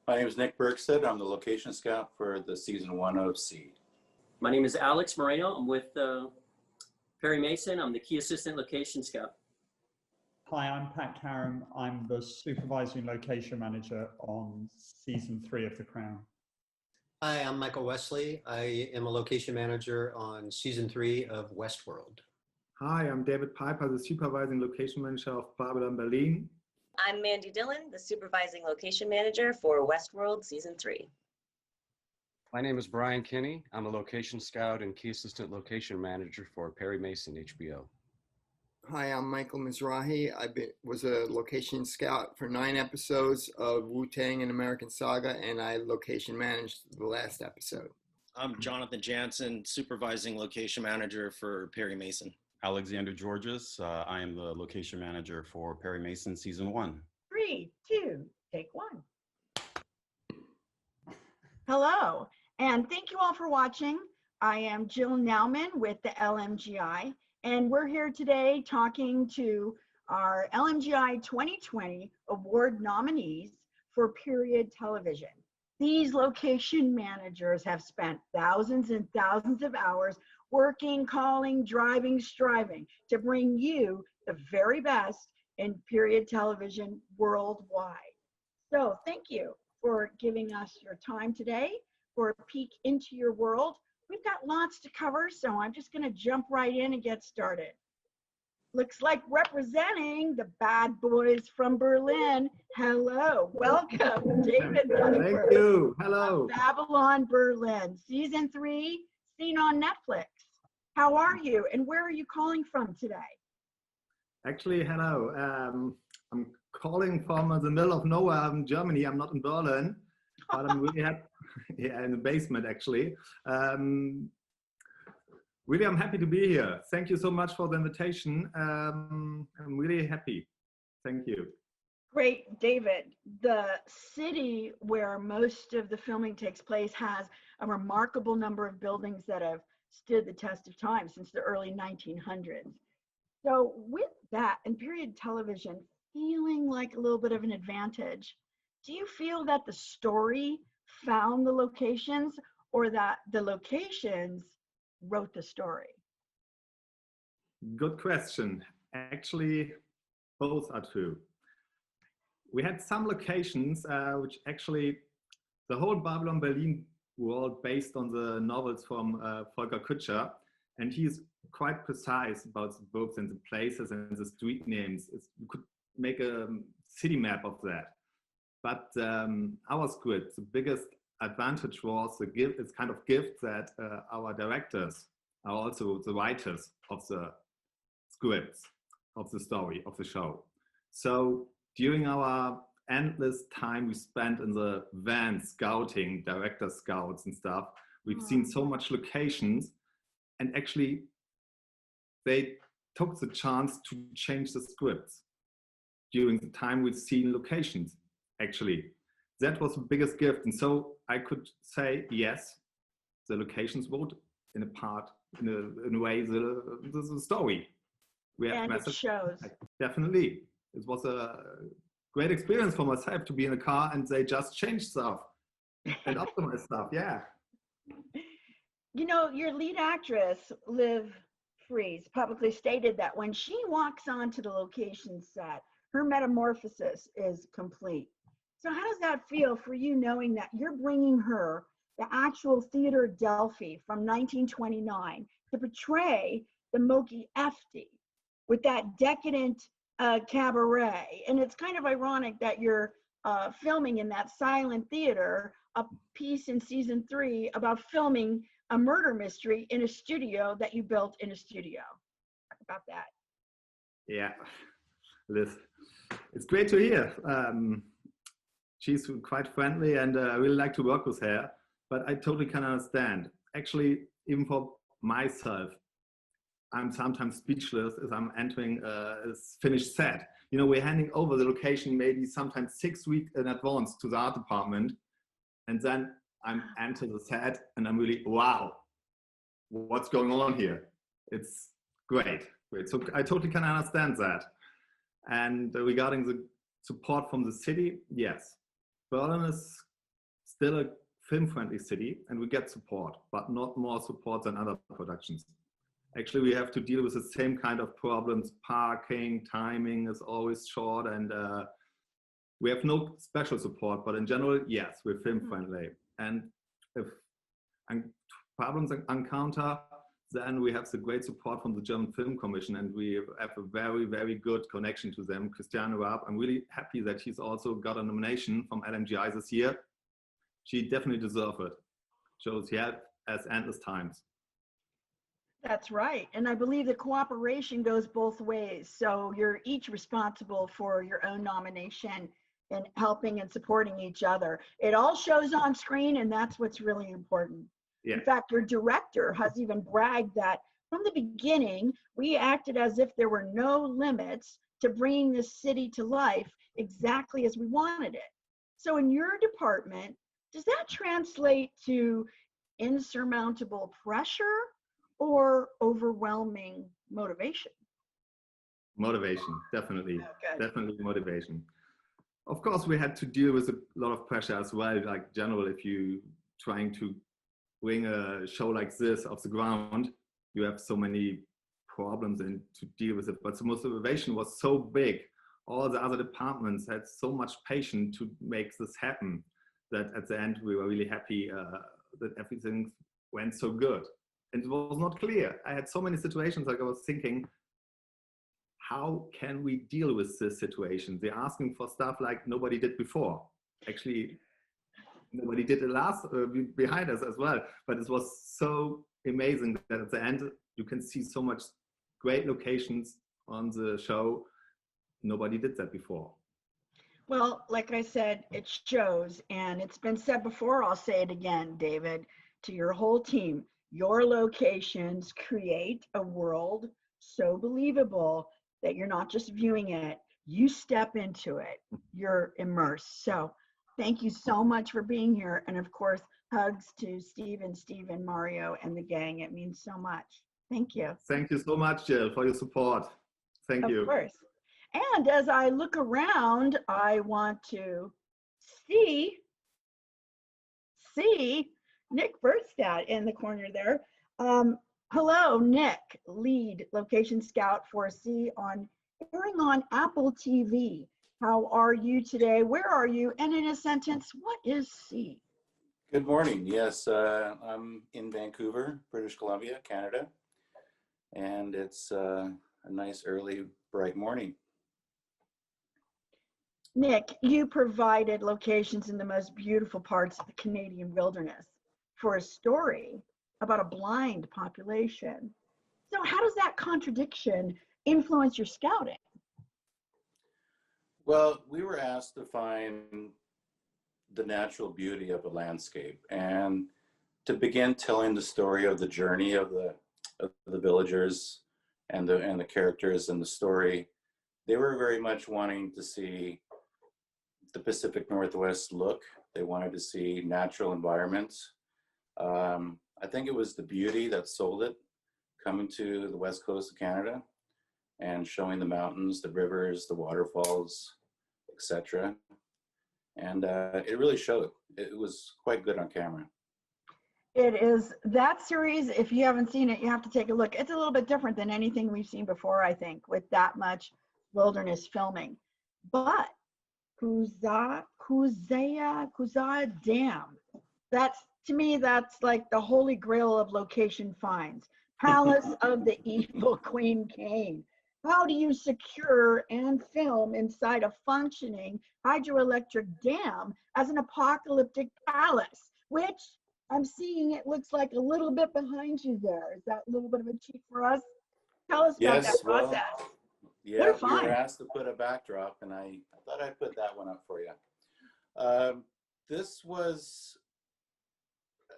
My name is Nick Berkstead. I'm the location scout for the season 1 of Seed. My name is Alex Moreno. I'm with Perry Mason. I'm the key assistant location scout. Hi, I'm Pat Karam. I'm the supervising location manager on season 3 of The Crown. Hi, I'm Michael Wesley. I am a location manager on season 3 of Westworld. Hi, I'm David Piper, the supervising location manager of Babylon Berlin. I'm Mandy Dillon, the supervising location manager for Westworld season 3. My name is Brian Kinney. I'm a location scout and key assistant location manager for Perry Mason HBO. Hi, I'm Michael Mizrahi. Was a location scout for 9 episodes of Wu-Tang and American Saga, and I location managed the last episode. I'm Jonathan Jansen, supervising location manager for Perry Mason. Alexander Georges. I am the location manager for Perry Mason season 1. 3, 2, take 1. Hello, and thank you all for watching. I am Jill Nauman with the LMGI, and we're here today talking to our LMGI 2020 award nominees for period television. These location managers have spent thousands and thousands of hours working, calling, driving, striving to bring you the very best in period television worldwide. So thank you for giving us your time today for a peek into your world. We've got lots to cover, so I'm just going to jump right in and get started. Looks like representing the bad boys from Berlin. Hello, welcome, David. Thank you. Hello. Babylon Berlin, season 3, seen on Netflix. How are you, and where are you calling from today? Actually, hello. I'm calling from the middle of nowhere in Germany. I'm not in Berlin, but I'm really happy. Yeah, in the basement, actually. Really, I'm happy to be here. Thank you so much for the invitation. I'm really happy. Thank you. Great, David. The city where most of the filming takes place has a remarkable number of buildings that have stood the test of time since the early 1900s. So with that and period television feeling like a little bit of an advantage, do you feel that the story found the locations or that the locations wrote the story? Good question. Actually, both are true. We had some locations which actually, the whole Babylon Berlin world based on the novels from Volker Kutscher, and he's quite precise about the books and the places and the street names. You could make a city map of that. But our script, the biggest advantage was the gift, it's kind of gift that our directors are also the writers of the scripts, of the story, of the show. So during our endless time we spent in the van scouting, director scouts and stuff, we've seen so much locations, and actually they took the chance to change the scripts during the time we've seen locations. Actually, that was the biggest gift, and so I could say yes, the locations wrote in a way the story. We have and it shows. Definitely, it was a great experience for myself to be in a car and they just change stuff and optimize stuff. Yeah. You know, your lead actress, Liv Fries, publicly stated that when she walks onto the location set, her metamorphosis is complete. So how does that feel for you, knowing that you're bringing her, the actual theater Delphi from 1929, to portray the Moki Efti with that decadent cabaret? And it's kind of ironic that you're filming in that silent theater, a piece in season 3 about filming a murder mystery in a studio that you built in a studio. Talk about that. Yeah, Liz, it's great to hear. She's quite friendly and I really like to work with her, but I totally can understand. Actually, even for myself, I'm sometimes speechless as I'm entering a finished set. You know, we're handing over the location maybe sometimes 6 weeks in advance to the art department. And then I'm enter the set and I'm really, wow, what's going on here? It's great. So I totally can understand that. And regarding the support from the city, yes. Berlin is still a film-friendly city, and we get support, but not more support than other productions. Actually, we have to deal with the same kind of problems. Parking, timing is always short, and we have no special support, but in general, yes, we're film-friendly. And if problems encounter, then we have the great support from the German Film Commission, and we have a very, very good connection to them. Christiane Raab, I'm really happy that she's also got a nomination from LMGI this year. She definitely deserves it. Shows he has endless times. That's right. And I believe the cooperation goes both ways. So you're each responsible for your own nomination and helping and supporting each other. It all shows on screen, and that's what's really important. Yeah. In fact, your director has even bragged that from the beginning, we acted as if there were no limits to bringing this city to life exactly as we wanted it. So in your department, does that translate to insurmountable pressure or overwhelming motivation? Motivation, definitely. Okay. Definitely motivation. Of course, we had to deal with a lot of pressure as well, like general, if you trying to bring a show like this off the ground, you have so many problems and to deal with it. But the motivation was so big. All the other departments had so much patience to make this happen that at the end we were really happy that everything went so good. And it was not clear. I had so many situations like I was thinking, how can we deal with this situation? They're asking for stuff like nobody did before. Actually, nobody did it last behind us as well. But it was so amazing that at the end, you can see so much great locations on the show. Nobody did that before. Well, like I said, it shows, and it's been said before, I'll say it again, David, to your whole team. Your locations create a world so believable that you're not just viewing it, you step into it, you're immersed. So thank you so much for being here. And of course, hugs to Steven, Mario, and the gang. It means so much. Thank you. Thank you so much, Jill, for your support. Thank you. Of course. And as I look around, I want to see Nick Berstad in the corner there. Hello, Nick, lead location scout for C airing on Apple TV. How are you today? Where are you? And in a sentence, what is C? Good morning. Yes, I'm in Vancouver, British Columbia, Canada. And it's a nice early, bright morning. Nick, you provided locations in the most beautiful parts of the Canadian wilderness for a story about a blind population. So how does that contradiction influence your scouting? Well, we were asked to find the natural beauty of a landscape and to begin telling the story of the journey of the villagers and the characters in the story. They were very much wanting to see the Pacific Northwest look. They wanted to see natural environments. I think it was the beauty that sold it, coming to the west coast of Canada and showing the mountains, the rivers, the waterfalls, etc. And it really showed. It was quite good on camera. It is that series. If you haven't seen it, you have to take a look. It's a little bit different than anything we've seen before, I think, with that much wilderness filming. But Kuzaa Dam, that's, to me, that's like the holy grail of location finds. Palace of the Evil Queen Cane. How do you secure and film inside a functioning hydroelectric dam as an apocalyptic palace, which I'm seeing it looks like a little bit behind you there. Is that a little bit of a cheat for us? Tell us about that process. Yeah, we were asked to put a backdrop, and I thought I'd put that one up for you. This was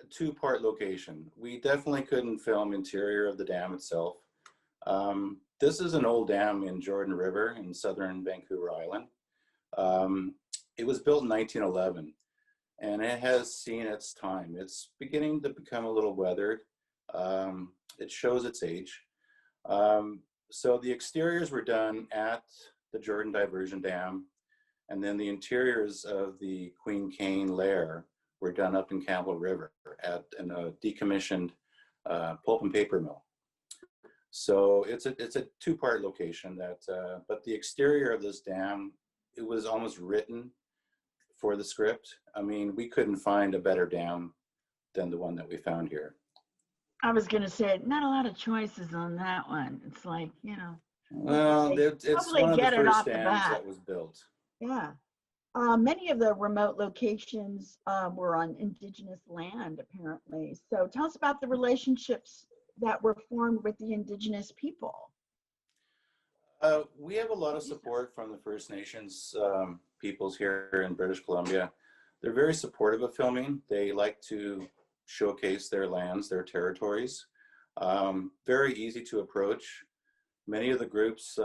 a two-part location. We definitely couldn't film interior of the dam itself. This is an old dam in Jordan River in southern Vancouver Island. It was built in 1911, and it has seen its time. It's beginning to become a little weathered. It shows its age. So the exteriors were done at the Jordan Diversion Dam, and then the interiors of the Queen Cane lair were done up in Campbell River in a decommissioned pulp and paper mill. So it's a two-part location but the exterior of this dam, it was almost written for the script. I mean, we couldn't find a better dam than the one that we found here. I was going to say, not a lot of choices on that one. It's like, you know. Well, it's one of the first dams that was built. Yeah. Many of the remote locations were on indigenous land, apparently. So tell us about the relationships that were formed with the indigenous people. We have a lot of support from the First Nations peoples here in British Columbia. They're very supportive of filming. They like to showcase their lands, their territories. Very easy to approach. Many of the groups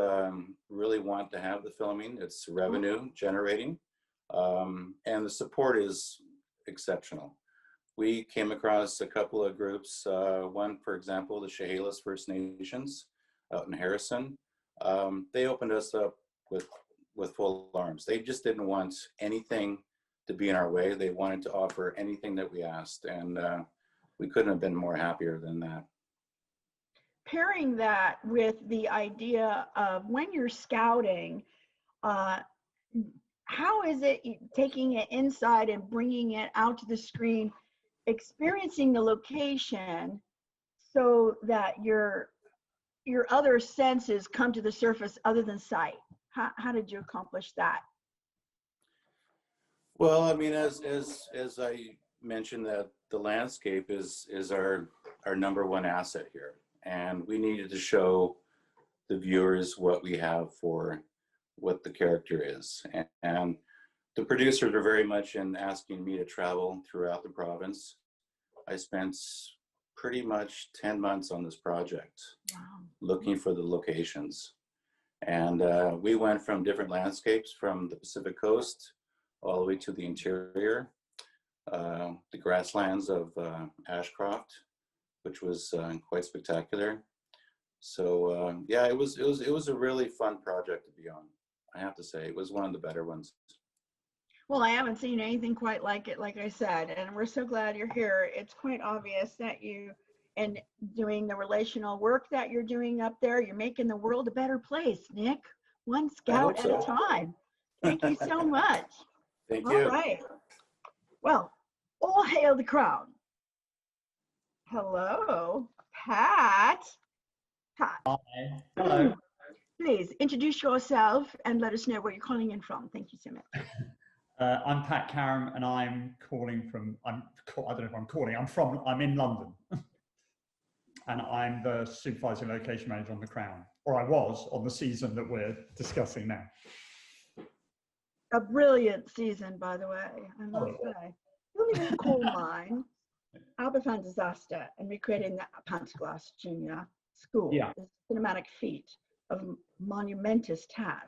really want to have the filming. It's revenue generating. And the support is exceptional. We came across a couple of groups, one, for example, the Chehalis First Nations out in Harrison. They opened us up with full arms. They just didn't want anything to be in our way. They wanted to offer anything that we asked, and we couldn't have been more happier than that. Pairing that with the idea of when you're scouting, how is it taking it inside and bringing it out to the screen, experiencing the location so that your other senses come to the surface other than sight? How did you accomplish that? Well, I mean, as I mentioned, that the landscape is our number one asset here, and we needed to show the viewers what we have for what the character is. And the producers were very much in asking me to travel throughout the province. I spent pretty much 10 months on this project, looking for the locations. And we went from different landscapes from the Pacific coast all the way to the interior, the grasslands of Ashcroft, which was quite spectacular. So yeah, it was a really fun project to be on. I have to say, it was one of the better ones. Well, I haven't seen anything quite like it, like I said, and we're so glad you're here. It's quite obvious that you, and doing the relational work that you're doing up there, you're making the world a better place, Nick. One scout at a time. Thank you so much. Thank you. All right. Well, all hail the crown. Hello, Pat. Pat. Hi. Hello. Please introduce yourself and let us know where you're calling in from. Thank you so much. I'm Pat Karam, and I'm calling from, I don't know if I'm calling, I'm in London. And I'm the supervising location manager on The Crown, or I was on the season that we're discussing now. A brilliant season, by the way, I must say. Filming in a coal mine, Aberfan disaster, and recreating the Pantaglass Junior School is a cinematic feat of monumentous task.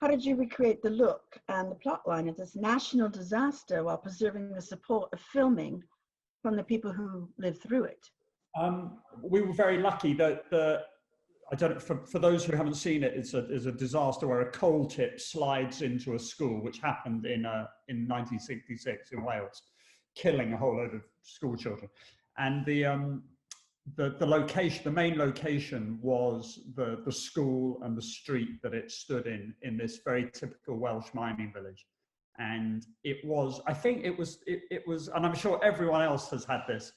How did you recreate the look and the plotline of this national disaster while preserving the support of filming from the people who lived through it? We were very lucky that I don't know, for those who haven't seen it, it's a disaster where a coal tip slides into a school, which happened in 1966 in Wales, killing a whole load of school children. And the location, the main location, was the school and the street that it stood in this very typical Welsh mining village. And it was, I think it was, and I'm sure everyone else has had this,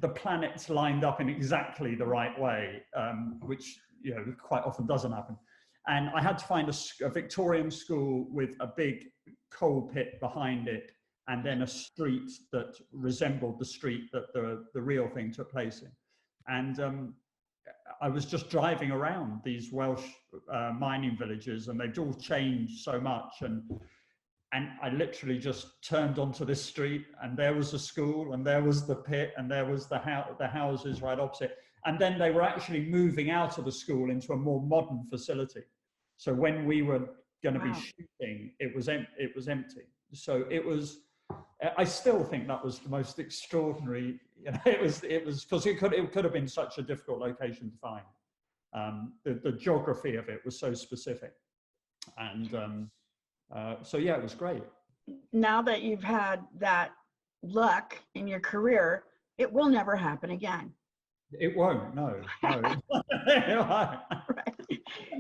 the planets lined up in exactly the right way, which, you know, quite often doesn't happen. And I had to find a Victorian school with a big coal pit behind it, and then a street that resembled the street that the real thing took place in. And I was just driving around these Welsh mining villages, and they'd all changed so much. And I literally just turned onto this street, and there was the school, and there was the pit, and there was the houses right opposite. And then they were actually moving out of the school into a more modern facility. So when we were going to be shooting, it was empty. So it was, I still think that was the most extraordinary, you know, it was because it could have been such a difficult location to find. The geography of it was so specific. And so yeah, it was great. Now that you've had that luck in your career, it will never happen again. It won't, no. Right.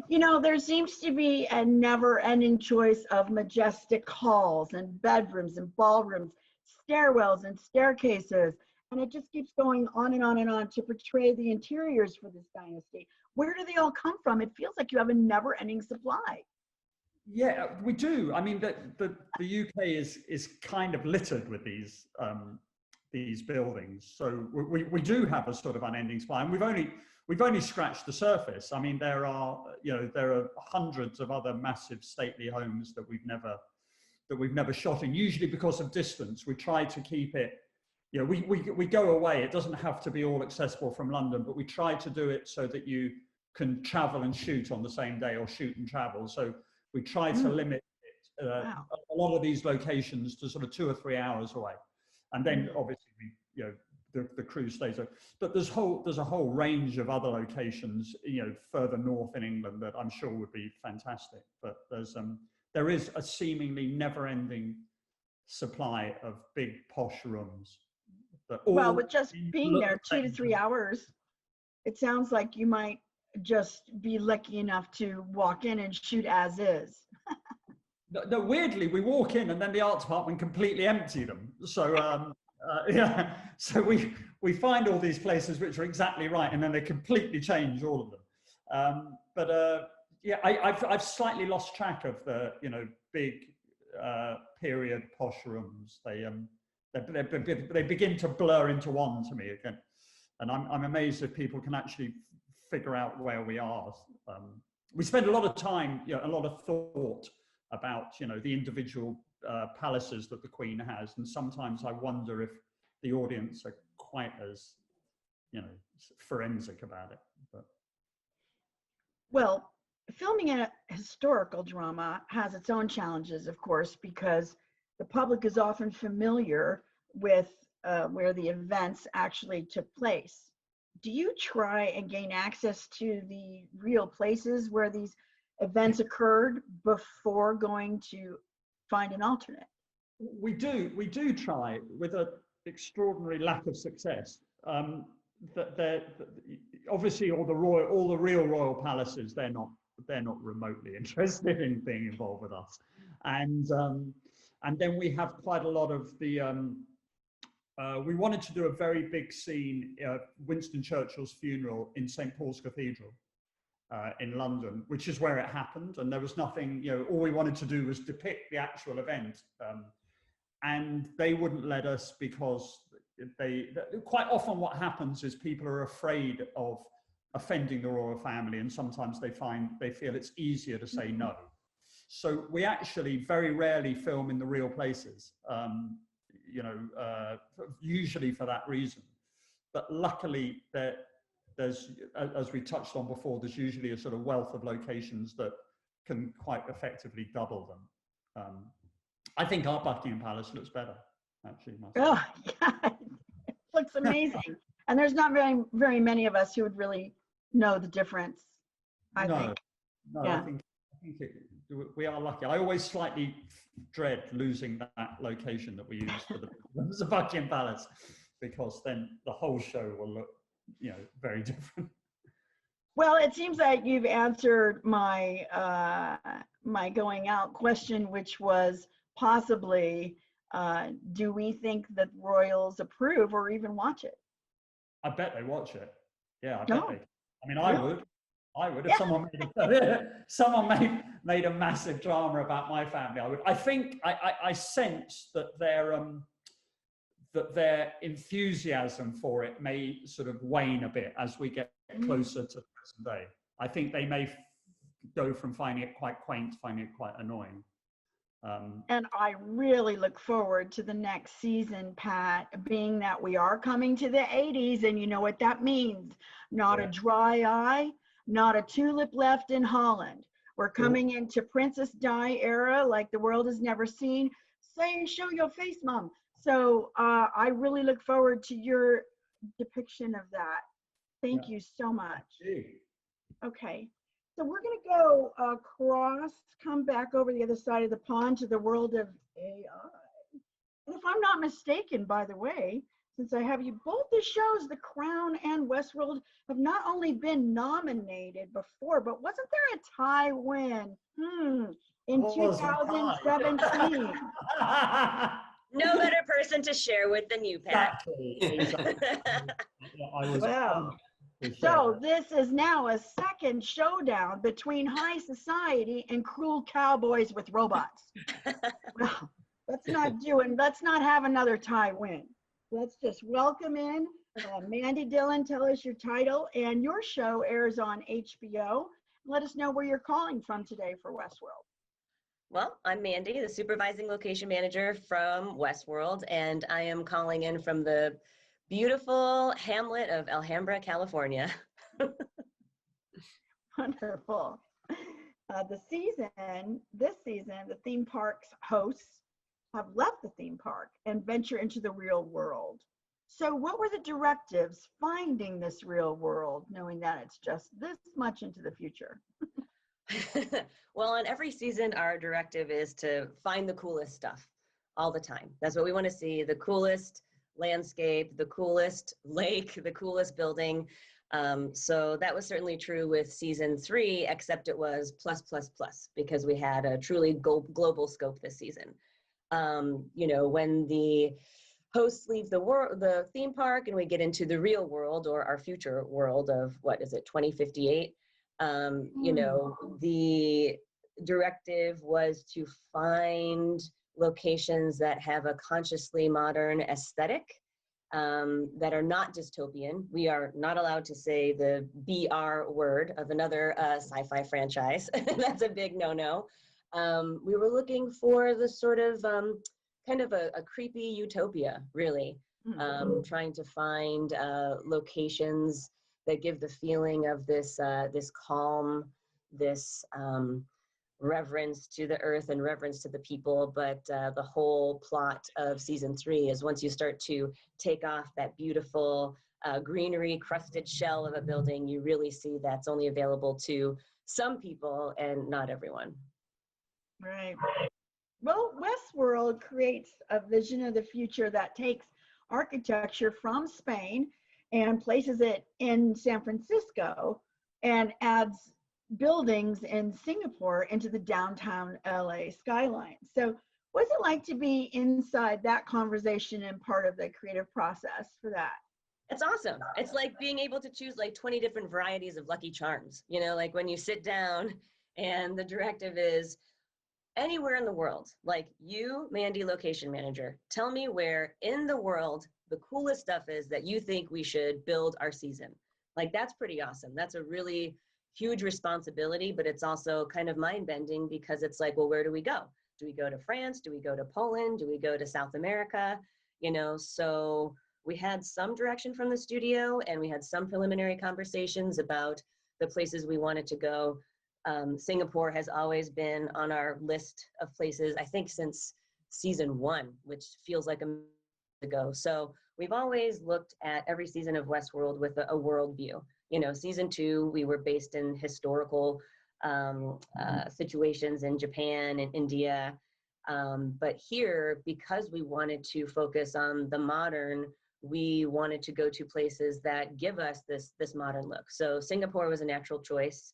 You know, there seems to be a never-ending choice of majestic halls and bedrooms and ballrooms, stairwells and staircases, and it just keeps going on and on and on to portray the interiors for this dynasty. Where do they all come from? It feels like you have a never-ending supply. Yeah, we do. I mean, the UK is kind of littered with these buildings. So we do have a sort of unending supply, and we've only scratched the surface. I mean, there are hundreds of other massive stately homes that we've never shot in. Usually because of distance, we try to keep it. You know, we go away. It doesn't have to be all accessible from London, but we try to do it so that you can travel and shoot on the same day, or shoot and travel. So we try to limit it, Wow. a lot of these locations to sort of 2 or 3 hours away, and then obviously the crew stays there. But there's a whole range of other locations, further north in England that I'm sure would be fantastic. But there is a seemingly never-ending supply of big posh rooms. Well, with just being there 2 to 3 hours, it sounds like you might just be lucky enough to walk in and shoot as is. No, weirdly, we walk in and then the art department completely empty them. So yeah, so we find all these places which are exactly right, and then they completely change all of them. Yeah, I've slightly lost track of the big period posh rooms. They begin to blur into one to me again, and I'm amazed if people can actually figure out where we are. We spend a lot of time, a lot of thought about the individual palaces that the Queen has, and sometimes I wonder if the audience are quite as forensic about it. But Well, filming a historical drama has its own challenges, of course, because the public is often familiar with where the events actually took place. Do you try and gain access to the real places where these events occurred before going to find an alternate? we do try, with an extraordinary lack of success. Obviously all the real royal palaces, they're not remotely interested in being involved with us, and then we have quite a lot of the we wanted to do a very big scene, Winston Churchill's funeral in St. Paul's Cathedral in London, which is where it happened, and there was nothing, all we wanted to do was depict the actual event, and they wouldn't let us because quite often what happens is people are afraid of offending the royal family, and sometimes they feel it's easier to say no. So we actually very rarely film in the real places, usually for that reason. But luckily, there's, as we touched on before, there's usually a sort of wealth of locations that can quite effectively double them. I think our Buckingham Palace looks better, actually. Oh, yeah, it looks amazing. And there's not very many of us who would really know the difference, I think. No, yeah. I think we are lucky. I always slightly dread losing that location that we use for the Buckingham Palace, because then the whole show will look, very different. Well, it seems that you've answered my my going out question, which was possibly, do we think that royals approve or even watch it? I bet they watch it. Yeah, I bet they. I mean, Really? I would if someone made a massive drama about my family. I would. I think I sense that their enthusiasm for it may sort of wane a bit as we get closer to the present day. I think they may go from finding it quite quaint to finding it quite annoying. And I really look forward to the next season, Pat, being that we are coming to the 80s, and you know what that means. Not a dry eye, not a tulip left in Holland. We're coming into Princess Di era like the world has never seen. Say, show your face, Mom. So I really look forward to your depiction of that. Thank you so much. Okay. So we're going to go across, come back over the other side of the pond to the world of AI. if I'm not mistaken, by the way, since I have you, both the shows, The Crown and Westworld, have not only been nominated before, but wasn't there a tie win? In What was the tie? 2017. No better person to share with than you, Pat. Exactly. I was Wow. So this is now a second showdown between high society and cruel cowboys with robots. Well, let's not have another tie win. Let's just welcome in Mandy Dillon. Tell us your title, and your show airs on HBO. Let us know where you're calling from today for Westworld. Well, I'm Mandy, the supervising location manager from Westworld, and I am calling in from the beautiful hamlet of Alhambra, California. Wonderful. This season, the theme park's hosts have left the theme park and venture into the real world. So what were the directives finding this real world, knowing that it's just this much into the future? Well, on every season, our directive is to find the coolest stuff all the time. That's what we want to see, the coolest landscape, the coolest lake, the coolest building. So that was certainly true with season 3, except it was plus, plus, plus, because we had a truly global scope this season. When the hosts leave the theme park and we get into the real world, or our future world of, 2058, the directive was to find locations that have a consciously modern aesthetic, that are not dystopian. We are not allowed to say the BR word of another sci-fi franchise. That's a big no-no. We were looking for the sort of kind of a creepy utopia, really, trying to find locations that give the feeling of this calm, this reverence to the earth and reverence to the people. But the whole plot of season 3 is once you start to take off that beautiful greenery crusted shell of a building, you really see that's only available to some people and not everyone. Right. Well, Westworld creates a vision of the future that takes architecture from Spain and places it in San Francisco and adds buildings in Singapore into the downtown LA skyline. So what's it like to be inside that conversation and part of the creative process for that? It's awesome. It's like being able to choose like 20 different varieties of Lucky Charms, like when you sit down and the directive is anywhere in the world, like you, Mandy, location manager, tell me where in the world the coolest stuff is that you think we should build our season. Like, that's pretty awesome. That's a really huge responsibility, but it's also kind of mind-bending because it's like, well, where do we go? Do we go to France? Do we go to Poland? Do we go to South America? So we had some direction from the studio and we had some preliminary conversations about the places we wanted to go. Singapore has always been on our list of places, I think since season 1, which feels like a minute ago. So we've always looked at every season of Westworld with a world view. Season 2, we were based in historical situations in Japan and India. But here, because we wanted to focus on the modern, we wanted to go to places that give us this modern look. So Singapore was a natural choice.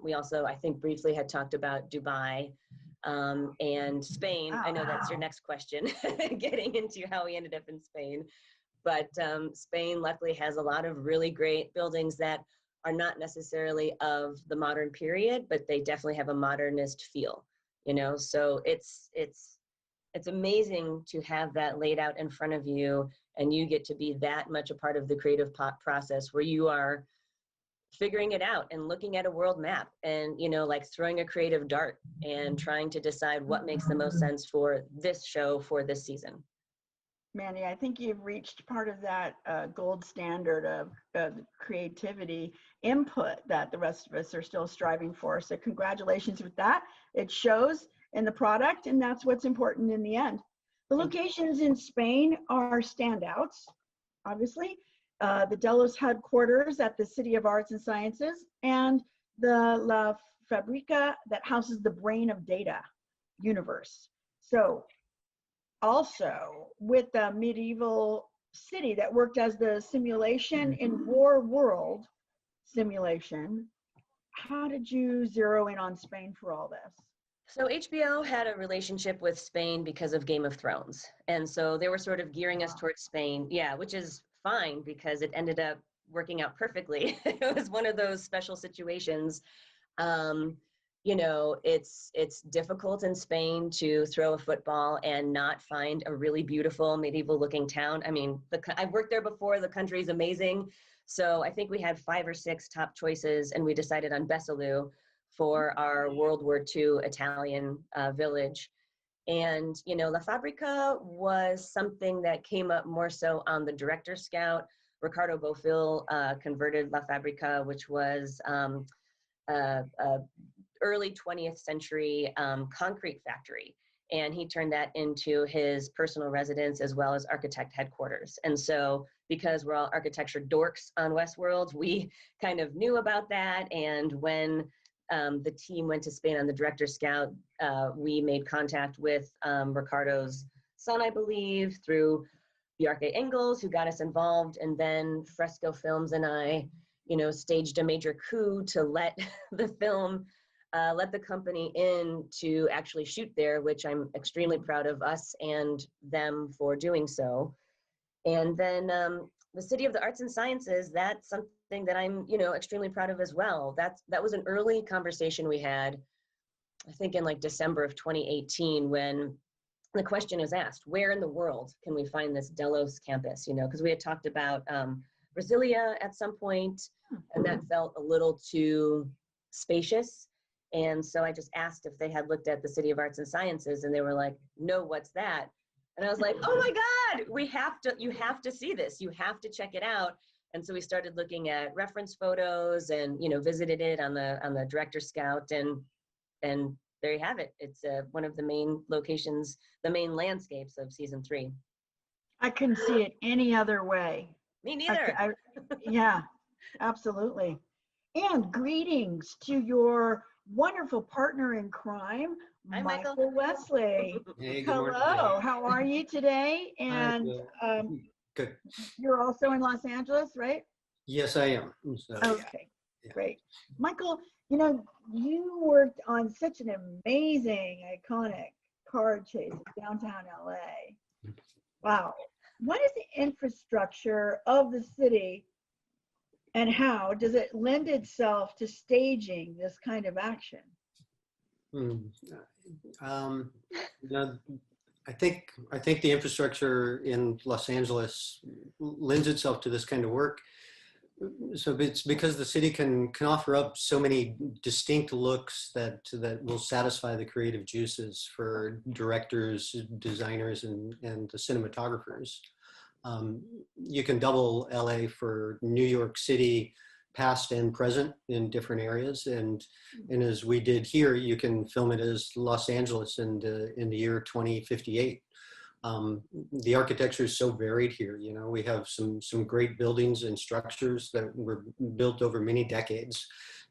We also, I think, briefly had talked about Dubai and Spain. I know that's your next question, getting into how we ended up in Spain. But Spain, luckily, has a lot of really great buildings that are not necessarily of the modern period, but they definitely have a modernist feel. So it's amazing to have that laid out in front of you, and you get to be that much a part of the creative process where you are figuring it out and looking at a world map and, like throwing a creative dart and trying to decide what makes the most sense for this show for this season. Mandy, I think you've reached part of that gold standard of creativity input that the rest of us are still striving for. So congratulations with that. It shows in the product, and that's what's important in the end. The locations in Spain are standouts, obviously. The Delos headquarters at the City of Arts and Sciences, and the La Fabrica that houses the Brain of Data universe. So also with the medieval city that worked as the simulation in War World simulation. How did you zero in on Spain for all this? So HBO had a relationship with Spain because of Game of Thrones. And so they were sort of gearing us towards Spain. Yeah, which is fine because it ended up working out perfectly. It was one of those special situations. You know, it's difficult in Spain to throw a football and not find a really beautiful medieval looking town. I mean, I've worked there before. The country is amazing. So I think we had 5 or 6 top choices, and we decided on Besalú for our World War II Italian village. And, you know, La Fabrica was something that came up more so on the director scout. Ricardo Bofill converted La Fabrica, which was early 20th century concrete factory. And he turned that into his personal residence as well as architect headquarters. And so because we're all architecture dorks on Westworld, we kind of knew about that. And when the team went to Spain on the director scout, we made contact with Ricardo's son, I believe, through Bjarke Engels, who got us involved. And then Fresco Films and I, you know, staged a major coup to let the film, let the company in to actually shoot there, which I'm extremely proud of us and them for doing so. And then the City of the Arts and Sciences, that's something that I'm, you know, extremely proud of as well. That was an early conversation we had, I think in like December of 2018, when the question was asked, where in the world can we find this Delos campus? You know, because we had talked about Brasilia at some point, and that felt a little too spacious. And so I just asked if they had looked at the City of Arts and Sciences, and they were like, no, what's that? And I was like, oh my God, you have to see this. You have to check it out. And so we started looking at reference photos and, you know, visited it on the director scout, and there you have it. It's one of the main locations, the main landscapes of season 3. I couldn't see it any other way. Me neither. Yeah, absolutely. And greetings to your wonderful partner in crime, Hi, Michael Wesley. Hey, good morning. Hello, how are you today? And Good. you're also in Los Angeles, right? Yes, I am. So, Okay, yeah. great. Michael, you know, you worked on such an amazing, iconic car chase in downtown LA. Wow. What is the infrastructure of the city, and how does it lend itself to staging this kind of action? You know, I think the infrastructure in Los Angeles lends itself to this kind of work. So it's because the city can offer up so many distinct looks that will satisfy the creative juices for directors, designers, and the cinematographers. You can double LA for New York City, past and present in different areas, and as we did here, you can film it as Los Angeles in the year 2058. The architecture is so varied here. You know, we have some great buildings and structures that were built over many decades,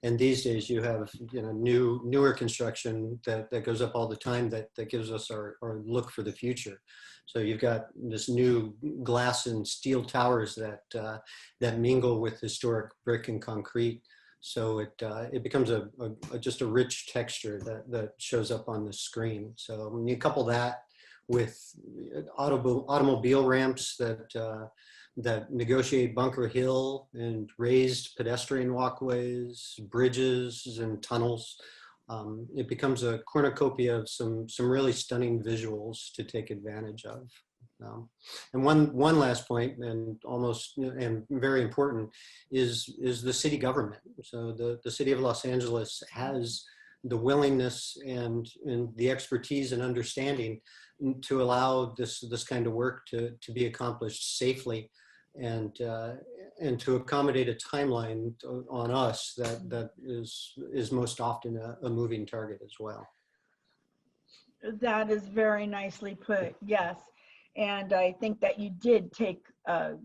and these days you have, you know, newer construction that goes up all the time that gives us our look for the future. So you've got this new glass and steel towers that mingle with historic brick and concrete. So it becomes just a rich texture that shows up on the screen. So when you couple that with automobile ramps that negotiate Bunker Hill and raised pedestrian walkways, bridges, and tunnels, it becomes a cornucopia of some really stunning visuals to take advantage of. And one last point, and very important, is the city government. So the city of Los Angeles has the willingness and the expertise and understanding to allow this kind of work to be accomplished safely, and to accommodate a timeline on us that is most often a moving target as well. That is very nicely put, yes. And I think that you did take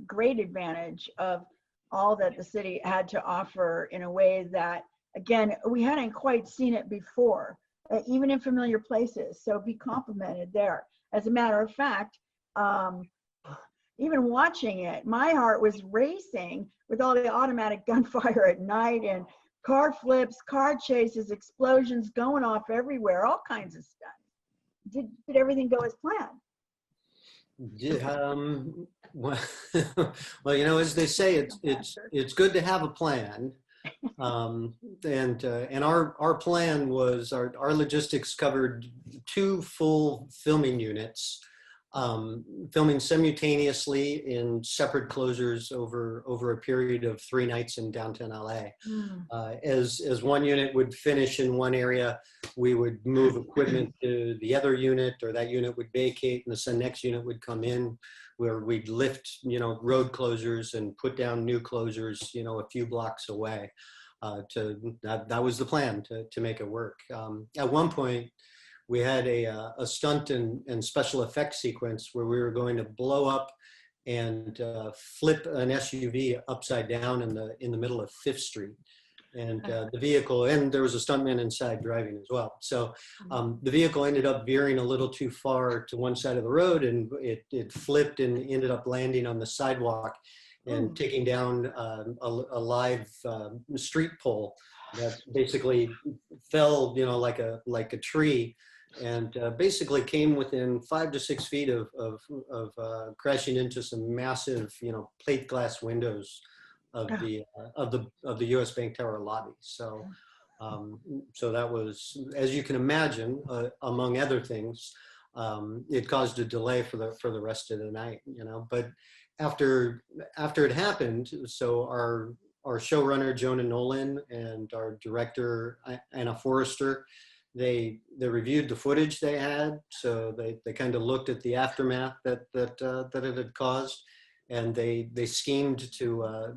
great advantage of all that the city had to offer in a way that, again, we hadn't quite seen it before, even in familiar places. So be complimented there. As a matter of fact, even watching it, my heart was racing with all the automatic gunfire at night and car flips, car chases, explosions going off everywhere, all kinds of stuff. Did everything go as planned? Well, well, you know, as they say, it's good to have a plan. And our plan was our logistics covered 2 full filming units, filming simultaneously in separate closures over a period of 3 nights in downtown LA. As one unit would finish in one area, we would move equipment to the other unit, or that unit would vacate, and the next unit would come in, where we'd lift, you know, road closures and put down new closures, you know, a few blocks away. That was the plan to make it work. At one point, we had a stunt and special effects sequence where we were going to blow up and flip an SUV upside down in the middle of 5th Street. And the vehicle, and there was a stuntman inside driving as well. So the vehicle ended up veering a little too far to one side of the road, and it flipped and ended up landing on the sidewalk and taking down a live street pole that basically fell, you know, like a tree, and basically came within 5 to 6 feet of crashing into some massive, you know, plate glass windows of the U.S. Bank Tower lobby. So so that was, as you can imagine, among other things, it caused a delay for the rest of the night, you know. But after it happened, so our showrunner Jonah Nolan and our director Anna Forrester, they reviewed the footage they had. So they kind of looked at the aftermath that it had caused, and they schemed to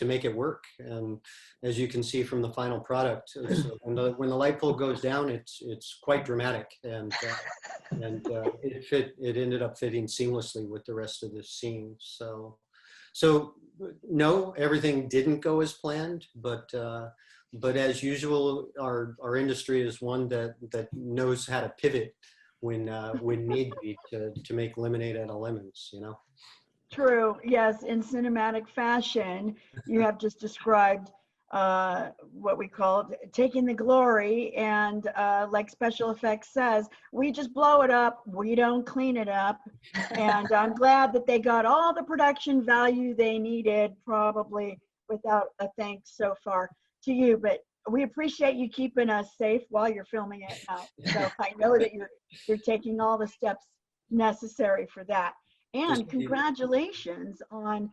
make it work. And as you can see from the final product, when the light pole goes down, it's quite dramatic, and it ended up fitting seamlessly with the rest of the scene. So no, everything didn't go as planned, but as usual, our industry is one that knows how to pivot when need be to make lemonade out of lemons, you know. True. Yes, in cinematic fashion, you have just described what we call taking the glory, and like special effects says, we just blow it up, we don't clean it up. And I'm glad that they got all the production value they needed, probably without a thanks so far to you. But we appreciate you keeping us safe while you're filming it at night. So I know that you're taking all the steps necessary for that. And congratulations on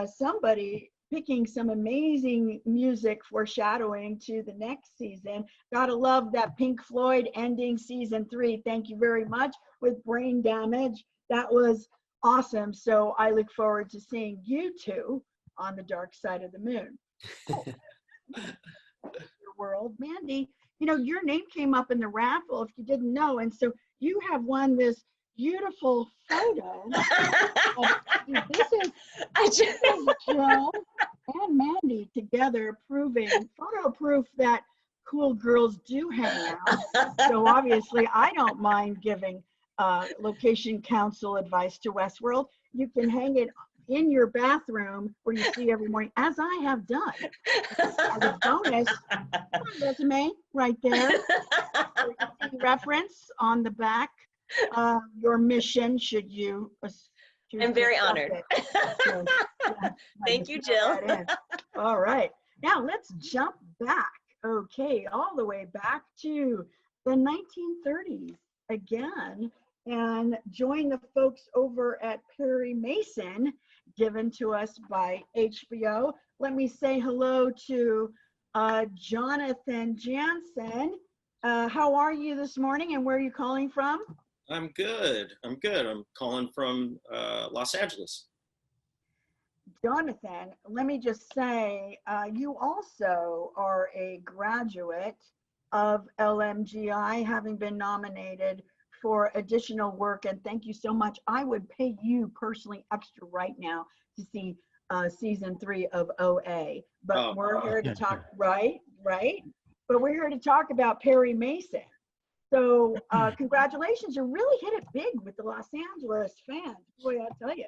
somebody picking some amazing music foreshadowing to the next season. Gotta love that Pink Floyd ending season 3. Thank you very much, with Brain Damage. That was awesome. So I look forward to seeing you two on the dark side of the moon. Your world, Mandy, you know, your name came up in the raffle, if you didn't know. And so you have won this beautiful photo. This is Jill and Mandy together, photo proof that cool girls do hang out. So obviously I don't mind giving location council advice to Westworld. You can hang it in your bathroom where you see every morning, as I have done. As a bonus, resume right there. So you can see reference on the back. Your mission, should you I'm very honored. So, yeah, Thank you, Jill. All right, now let's jump back, okay, all the way back to the 1930s again, and join the folks over at Perry Mason, given to us by HBO. Let me say hello to Jonathan Jansen. How are you this morning, and where are you calling from? I'm good. I'm calling from Los Angeles. Jonathan, let me just say, you also are a graduate of LMGI, having been nominated for additional work, and thank you so much. I would pay you personally extra right now to see season 3 of OA, but we're here to talk, right? But we're here to talk about Perry Mason. So congratulations, you really hit it big with the Los Angeles fans. Boy, I tell you.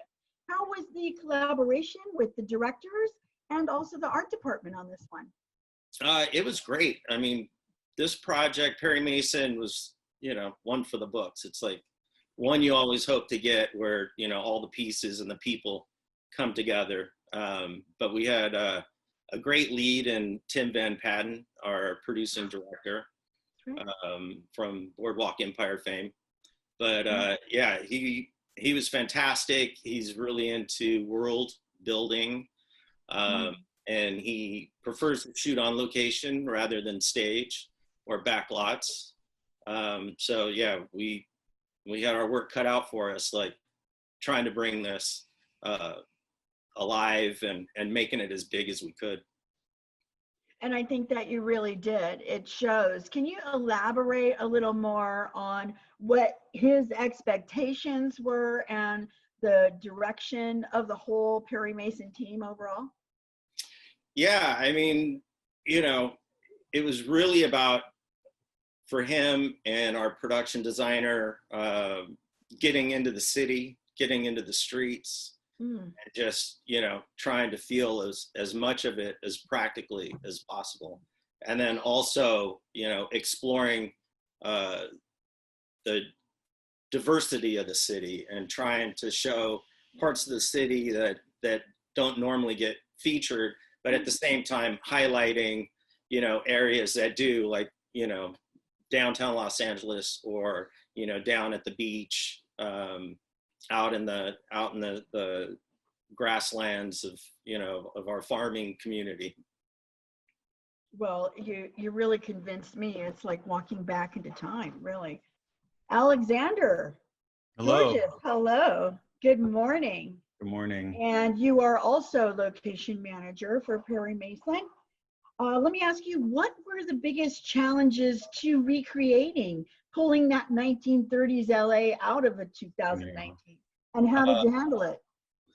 How was the collaboration with the directors and also the art department on this one? It was great. I mean, this project, Perry Mason, was, one for the books. It's like one you always hope to get where, all the pieces and the people come together. But we had a great lead in Tim Van Patten, our producing director, from Boardwalk Empire fame. But yeah, he was fantastic. He's really into world building. And he prefers to shoot on location rather than stage or back lots. So yeah, we had our work cut out for us, like trying to bring this alive and making it as big as we could. And I think that you really did. It shows. Can you elaborate a little more on what his expectations were and the direction of the whole Perry Mason team overall? Yeah, I mean, it was really about, for him and our production designer, getting into the city, getting into the streets, and just, trying to feel as much of it as practically as possible. And then also, exploring the diversity of the city and trying to show parts of the city that don't normally get featured, but at the same time highlighting, areas that do, like, downtown Los Angeles, or, down at the beach, out in the grasslands of our farming community. Well, you really convinced me. It's like walking back into time, really. Alexander. Hello. Gorgeous. Hello. Good morning. Good morning. And you are also location manager for Perry Mason. Let me ask you, what were the biggest challenges to recreating, pulling that 1930s LA out of a 2019? And how did you handle it?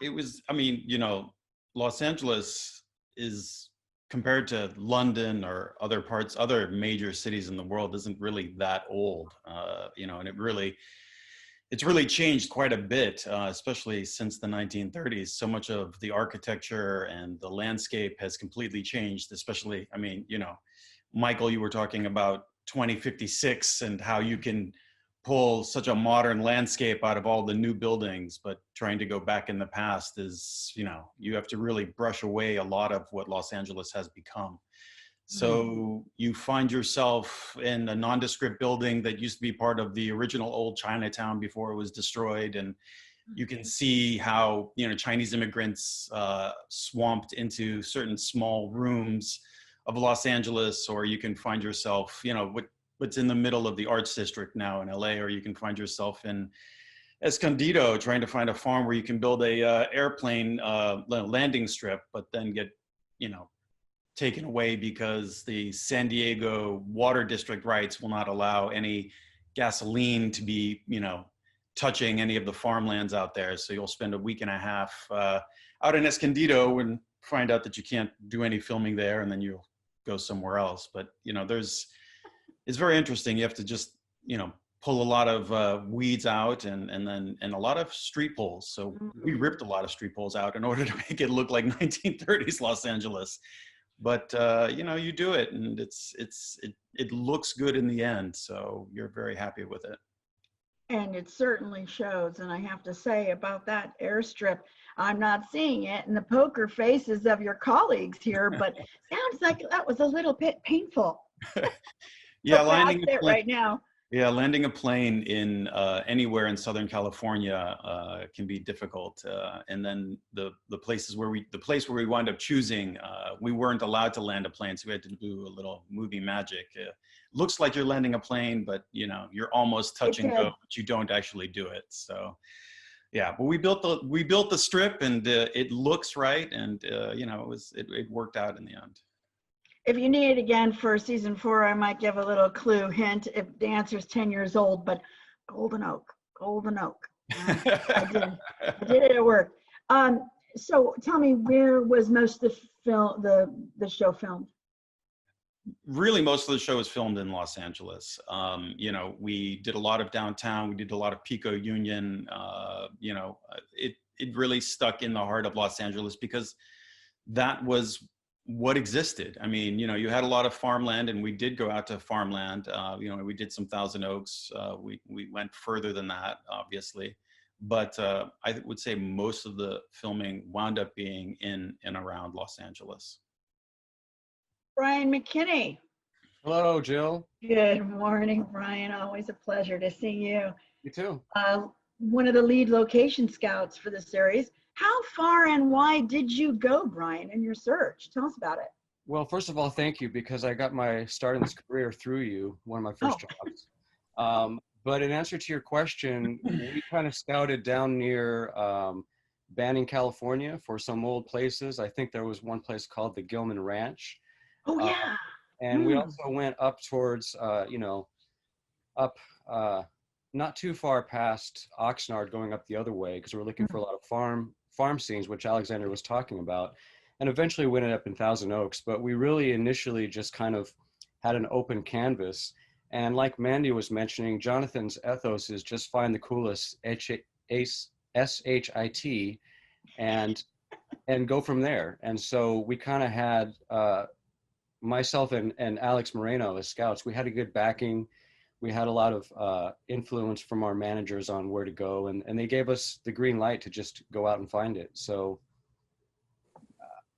It was, Los Angeles is, compared to London or other major cities in the world, isn't really that old, and it's really changed quite a bit, especially since the 1930s. So much of the architecture and the landscape has completely changed, especially, Michael, you were talking about 2056 and how you can pull such a modern landscape out of all the new buildings, but trying to go back in the past is, you have to really brush away a lot of what Los Angeles has become. So you find yourself in a nondescript building that used to be part of the original old Chinatown before it was destroyed. And you can see how, Chinese immigrants swamped into certain small rooms of Los Angeles, or you can find yourself, what's in the middle of the arts district now in LA, or you can find yourself in Escondido trying to find a farm where you can build a airplane landing strip, but then get, taken away because the San Diego water district rights will not allow any gasoline to be, touching any of the farmlands out there. So you'll spend a week and a half out in Escondido and find out that you can't do any filming there, and then you'll go somewhere else. But, it's very interesting. You have to just, pull a lot of weeds out and a lot of street poles. So we ripped a lot of street poles out in order to make it look like 1930s Los Angeles. But you do it, and it looks good in the end. So you're very happy with it. And it certainly shows. And I have to say about that airstrip, I'm not seeing it in the poker faces of your colleagues here, but sounds like that was a little bit painful. Yeah, landing it right now. Yeah, landing a plane in anywhere in Southern California can be difficult, and then the place where we wound up choosing, we weren't allowed to land a plane, so we had to do a little movie magic. Looks like you're landing a plane, but you're almost touch and go, but you don't actually do it. So, yeah, but we built the strip, and it looks right, and it worked out in the end. If you need it again for season 4, I might give a little clue hint if the answer's 10 years old, but Golden Oak. I did it at work. So tell me, where was most of the show filmed? really most of the show was filmed in Los Angeles. You know, we did a lot of downtown. We did a lot of Pico Union. You know, it really stuck in the heart of Los Angeles because that was what existed. I mean, you know, you had a lot of farmland, and we did go out to farmland. You know, we did some Thousand Oaks. We went further than that, obviously. But I would say most of the filming wound up being in and around Los Angeles. Brian McKinney. Hello, Jill. Good morning, Brian. Always a pleasure to see you. You too. One of the lead location scouts for the series. How far and wide did you go, Brian, in your search? Tell us about it. Well, first of all, thank you, because I got my start in this career through you, one of my first jobs. But in answer to your question, we kind of scouted down near Banning, California for some old places. I think there was one place called the Gilman Ranch. Oh, yeah. And we also went up towards, you know, up not too far past Oxnard, going up the other way, because we were looking for a lot of farm scenes, which Alexander was talking about. And eventually we ended up in Thousand Oaks, but we really initially just kind of had an open canvas. And like Mandy was mentioning, Jonathan's ethos is just find the coolest S-H-I-T and go from there. And so we kind of had myself and Alex Moreno as scouts. We had a good backing. We had a lot of influence from our managers on where to go, and they gave us the green light to just go out and find it. So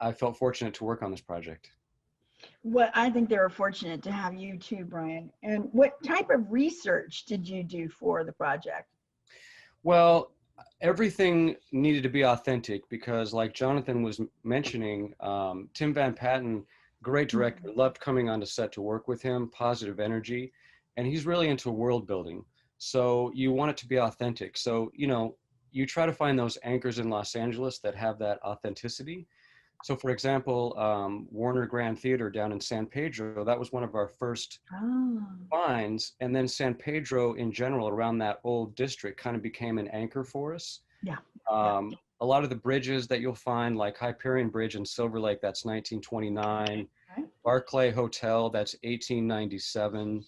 I felt fortunate to work on this project. Well, I think they were fortunate to have you too, Brian. And what type of research did you do for the project? Well, everything needed to be authentic because, like Jonathan was mentioning, Tim Van Patten, great director, loved coming onto set to work with him, positive energy, and he's really into world building. So you want it to be authentic. So, you know, you try to find those anchors in Los Angeles that have that authenticity. So for example, Warner Grand Theater down in San Pedro, that was one of our first finds. And then San Pedro in general around that old district kind of became an anchor for us. Yeah. A lot of the bridges that you'll find, like Hyperion Bridge in Silver Lake, that's 1929. Okay. Barclay Hotel, that's 1897.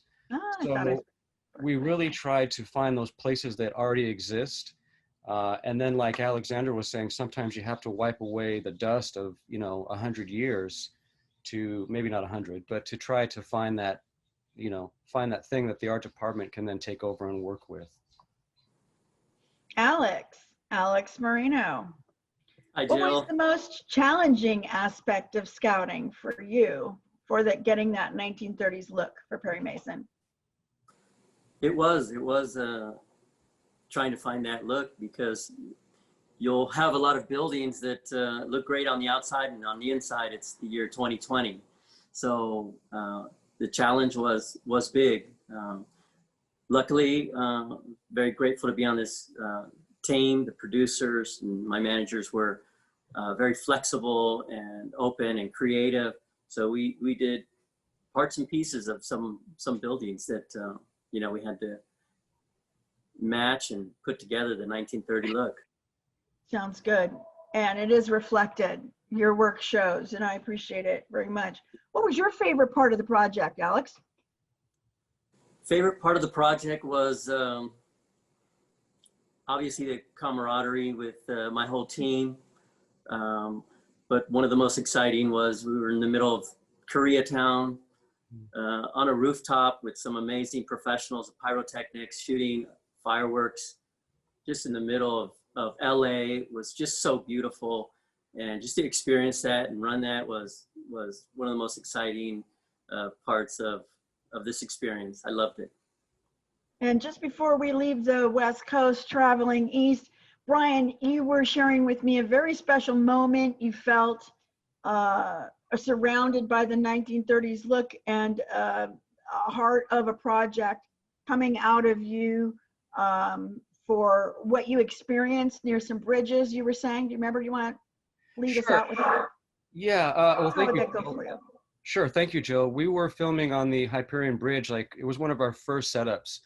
So we really tried to find those places that already exist. And then like Alexander was saying, sometimes you have to wipe away the dust of, you know, 100 years to, maybe not 100, but to try to find that, you know, find that thing that the art department can then take over and work with. Alex Moreno. Hi, What Jill. was the most challenging aspect of scouting for you for getting that 1930s look for Perry Mason? It was trying to find that look, because you'll have a lot of buildings that look great on the outside, and on the inside it's the year 2020. So the challenge was big. Luckily, very grateful to be on this team. The producers and my managers were very flexible and open and creative. So we did parts and pieces of some buildings that you know, we had to match and put together the 1930 look. Sounds good. And it is reflected. Your work shows, and I appreciate it very much. What was your favorite part of the project, Alex? Favorite part of the project was obviously the camaraderie with my whole team. But one of the most exciting was we were in the middle of Koreatown, on a rooftop with some amazing professionals, pyrotechnics, shooting fireworks, just in the middle of LA. It was just so beautiful. And just to experience that and run that was one of the most exciting parts of this experience. I loved it. And just before we leave the West Coast traveling east, Brian, you were sharing with me a very special moment. You felt surrounded by the 1930s look and a heart of a project coming out of you for what you experienced near some bridges you were saying. Do you remember? You want to lead us out with that? Yeah, well, thank you. You. Sure, thank you, Jill. We were filming on the Hyperion Bridge, like it was one of our first setups.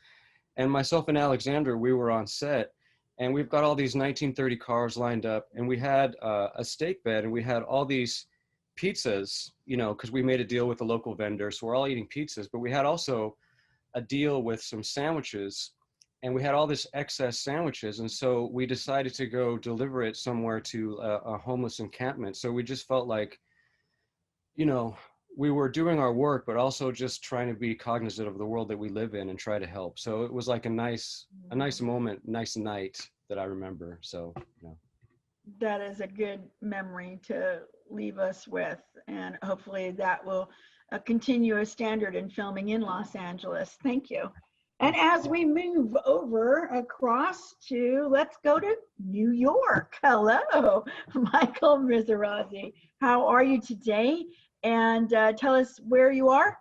And myself and Alexander, we were on set, and we've got all these 1930 cars lined up, and we had a stake bed, and we had all these pizzas, because we made a deal with a local vendor. So we're all eating pizzas, but we had also a deal with some sandwiches, and we had all this excess sandwiches. And so we decided to go deliver it somewhere to a homeless encampment. So we just felt like, we were doing our work, but also just trying to be cognizant of the world that we live in and try to help. So it was like a nice moment, nice night that I remember. So, That is a good memory to leave us with, and hopefully that will continue a standard in filming in Los Angeles. Thank you. And as we move over across to, let's go to New York. Hello, Michael Mizrahi. How are you today? And tell us where you are.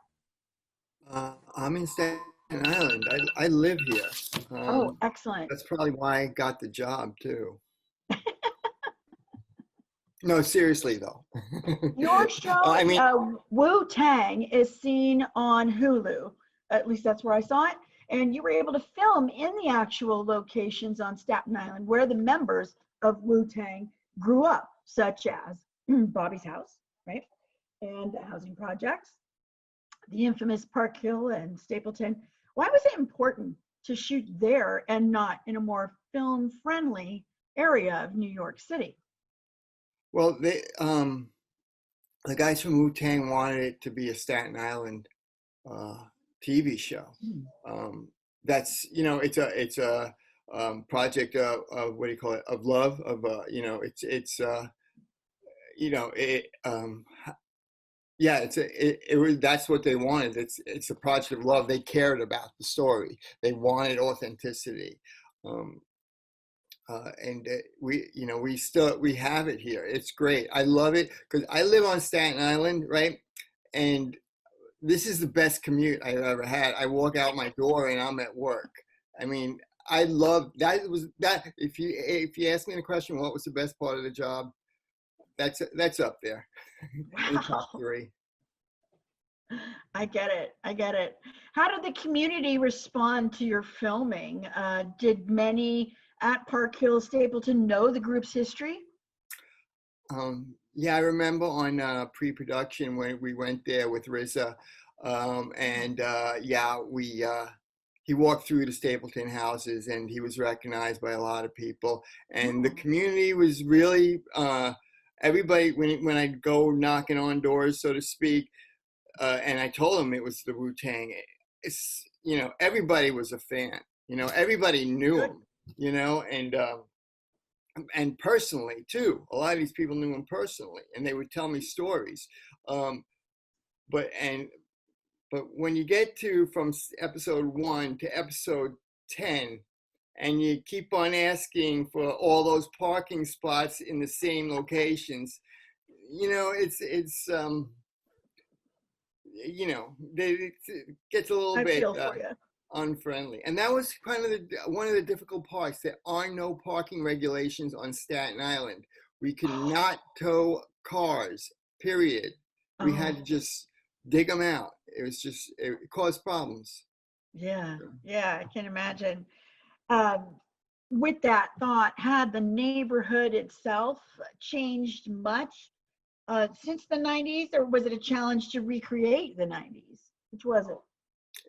I'm in Staten Island. I live here. Oh, excellent. That's probably why I got the job too. No, seriously though. Your show, Wu-Tang, is seen on Hulu. At least that's where I saw it. And you were able to film in the actual locations on Staten Island where the members of Wu-Tang grew up, such as Bobby's house, right? And the housing projects, the infamous Park Hill and Stapleton. Why was it important to shoot there and not in a more film-friendly area of New York City? Well, the guys from Wu-Tang wanted it to be a Staten Island TV show. That's, it's a project of what do you call it? Of love, of that's what they wanted. It's a project of love. They cared about the story. They wanted authenticity. And we have it here. It's great. I love it because I live on Staten Island, right? And this is the best commute I've ever had. I walk out my door and I'm at work. I mean, I love that. If you ask me the question, what was the best part of the job? That's up there. In the top 3. I get it. How did the community respond to your filming? Did many at Park Hill Stapleton know the group's history? Yeah, I remember on pre-production when we went there with RZA, he walked through the Stapleton houses and he was recognized by a lot of people, and the community was really everybody. When I'd go knocking on doors, so to speak, and I told them it was the Wu-Tang, everybody was a fan. Everybody knew him. And personally too. A lot of these people knew him personally, and they would tell me stories. But when you get from episode 1 to episode 10, and you keep on asking for all those parking spots in the same locations, it gets a little bit unfriendly. And that was kind of one of the difficult parts. There are no parking regulations on Staten Island. We could not tow cars, period. We had to just dig them out. It caused problems. Yeah, I can imagine. With that thought, had the neighborhood itself changed much since the 90s, or was it a challenge to recreate the 90s? Which was it?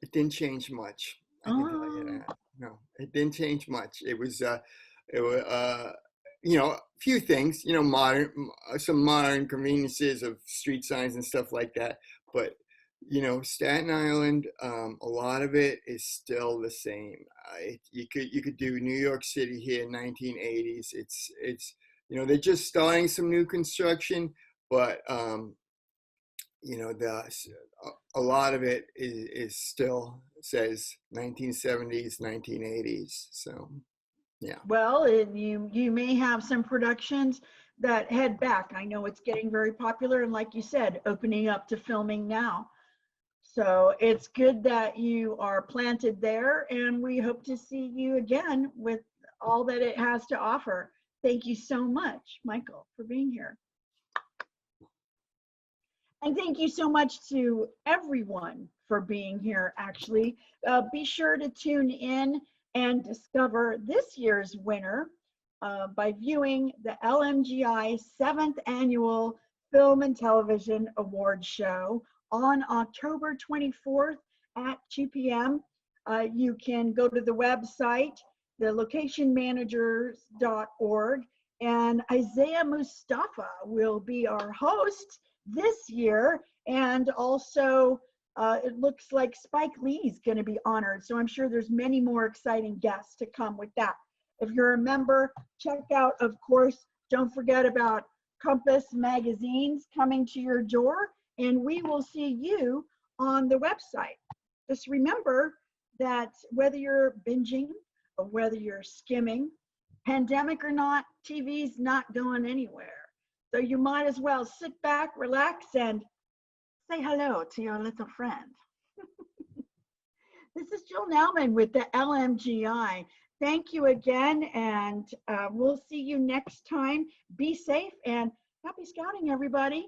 It didn't change much. I can tell you that. No, it didn't change much. It was, a few things, some modern conveniences of street signs and stuff like that. But, Staten Island, a lot of it is still the same. You could do New York City here in 1980s. It's they're just starting some new construction, but a lot of it is still says 1970s, 1980s. So, yeah. Well, you may have some productions that head back. I know it's getting very popular, and like you said, opening up to filming now. So it's good that you are planted there, and we hope to see you again with all that it has to offer. Thank you so much, Michael, for being here. And thank you so much to everyone for being here, actually. Be sure to tune in and discover this year's winner by viewing the LMGI 7th Annual Film and Television Awards Show on October 24th at 2 p.m. You can go to the website, thelocationmanagers.org, and Isaiah Mustafa will be our host this year. And also, it looks like Spike Lee's going to be honored. So I'm sure there's many more exciting guests to come with that. If you're a member, check out, of course, don't forget about Compass magazines coming to your door, and we will see you on the website. Just remember that whether you're binging or whether you're skimming, pandemic or not, TV's not going anywhere. So you might as well sit back, relax, and say hello to your little friend. This is Jill Nauman with the LMGI. Thank you again, and we'll see you next time. Be safe and happy scouting, everybody.